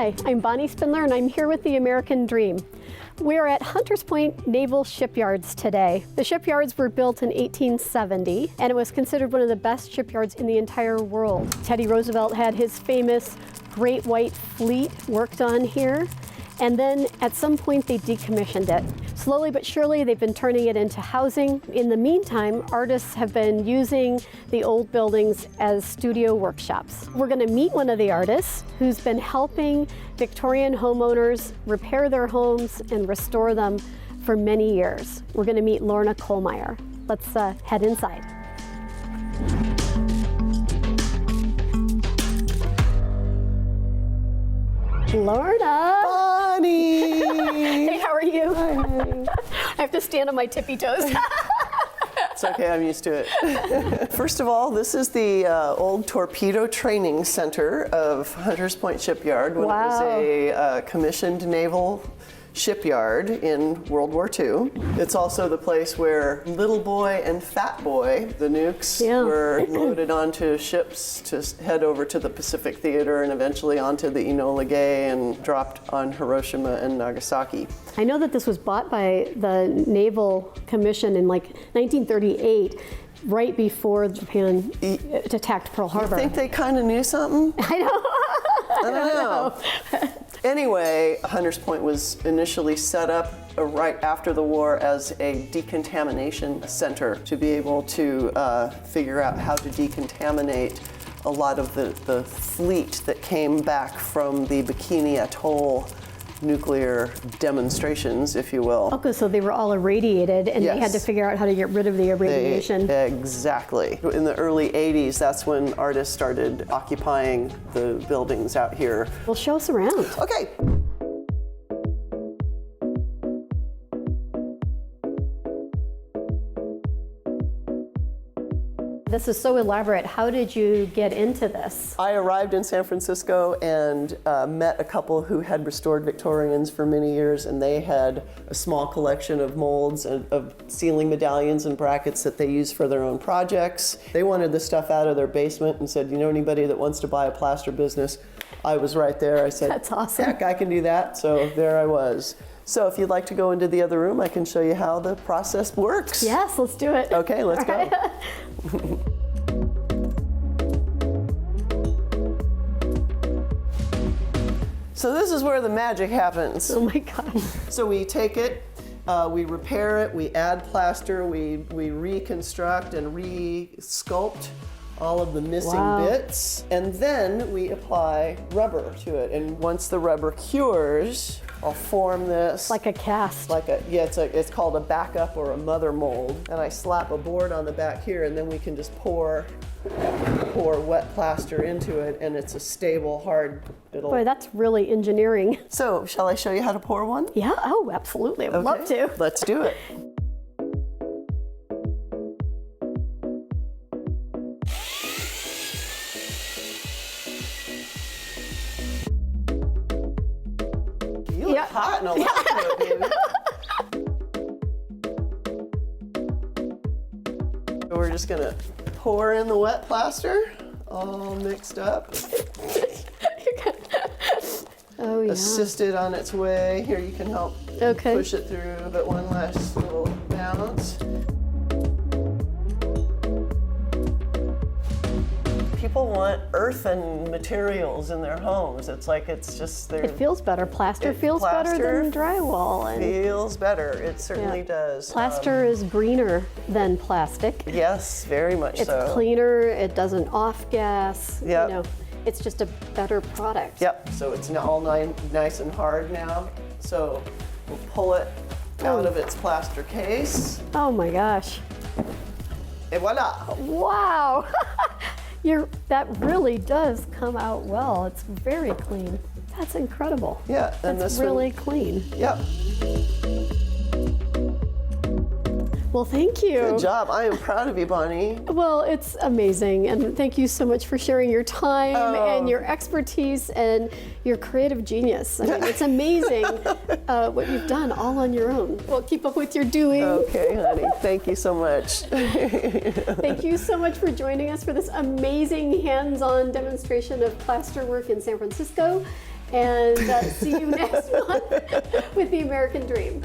Hi, I'm Bonnie Spindler and I'm here with the American Dream. We're at Hunters Point Naval Shipyards today. The shipyards were built in 1870 and it was considered one of the best shipyards in the entire world. Teddy Roosevelt had his famous Great White Fleet worked on here, and then at some point they decommissioned it. Slowly but surely they've been turning it into housing. In the meantime, artists have been using the old buildings as studio workshops. We're going to meet one of the artists who's been helping Victorian homeowners repair their homes and restore them for many years. We're going to meet Lorna Kollmeyer. Let's head inside. Lorna! Bonnie! Hey, how are you? Hi. I have to stand on my tippy toes. It's okay, I'm used to it. First of all, this is the old torpedo training center of Hunters Point Shipyard when Wow. it was a commissioned naval shipyard in World War II. It's also the place where Little Boy and Fat Boy, the nukes, were loaded onto ships to head over to the Pacific Theater and eventually onto the Enola Gay and dropped on Hiroshima and Nagasaki. I know that this was bought by the Naval Commission in like 1938, right before Japan attacked Pearl Harbor. I think they kind of knew something. I know. I don't know. Anyway, Hunters Point was initially set up right after the war as a decontamination center to be able to figure out how to decontaminate a lot of the fleet that came back from the Bikini Atoll nuclear demonstrations, if you will. Okay, so they were all irradiated and Yes. they had to figure out how to get rid of the irradiation. Exactly. In the early 80s, that's when artists started occupying the buildings out here. Well, show us around. Okay. This is so elaborate. How did you get into this? I arrived in San Francisco and met a couple who had restored Victorians for many years, and they had a small collection of molds of ceiling medallions and brackets that they used for their own projects. They wanted the stuff out of their basement and said, you know anybody that wants to buy a plaster business? I was right there. I said, That's awesome. Heck, I can do that. So there I was. So if you'd like to go into the other room, I can show you how the process works. Yes, let's do it. Okay, let's go. So this is where the magic happens. Oh my gosh. So we take it, we repair it, we add plaster, we reconstruct and re-sculpt all of the missing bits, and then we apply rubber to it. And once the rubber cures, I'll form this. Like a cast. It's called a backup or a mother mold. And I slap a board on the back here, and then we can just pour wet plaster into it, and it's a stable, hard. Boy, that's really engineering. So, shall I show you how to pour one? Yeah, oh, absolutely. I would love to. Let's do it. You look hot and alive, baby. So we're just gonna pour in the wet plaster, all mixed up. Oh yeah. Assist it on its way. Here, you can help push it through, but one last little bounce. People want earthen materials in their homes. It's like it's just It feels better. Plaster feels better than drywall. And feels better. It certainly does. Plaster is greener than plastic. Yes, very much so. It's cleaner. It doesn't off-gas. Yep. You know, it's just a better product. Yep. So it's now all nice and hard now. So we'll pull it out of its plaster case. Oh my gosh. Et voila. Wow. That really does come out well. It's very clean. That's incredible. Yeah, and that's this really clean. Yep. Well, thank you. Good job. I am proud of you, Bonnie. Well, it's amazing, and thank you so much for sharing your time and your expertise and your creative genius. I mean, it's amazing what you've done all on your own. Well, keep up with your doing. Okay, honey. Thank you so much. Thank you so much for joining us for this amazing hands-on demonstration of plasterwork in San Francisco. and see you next month with the American Dream.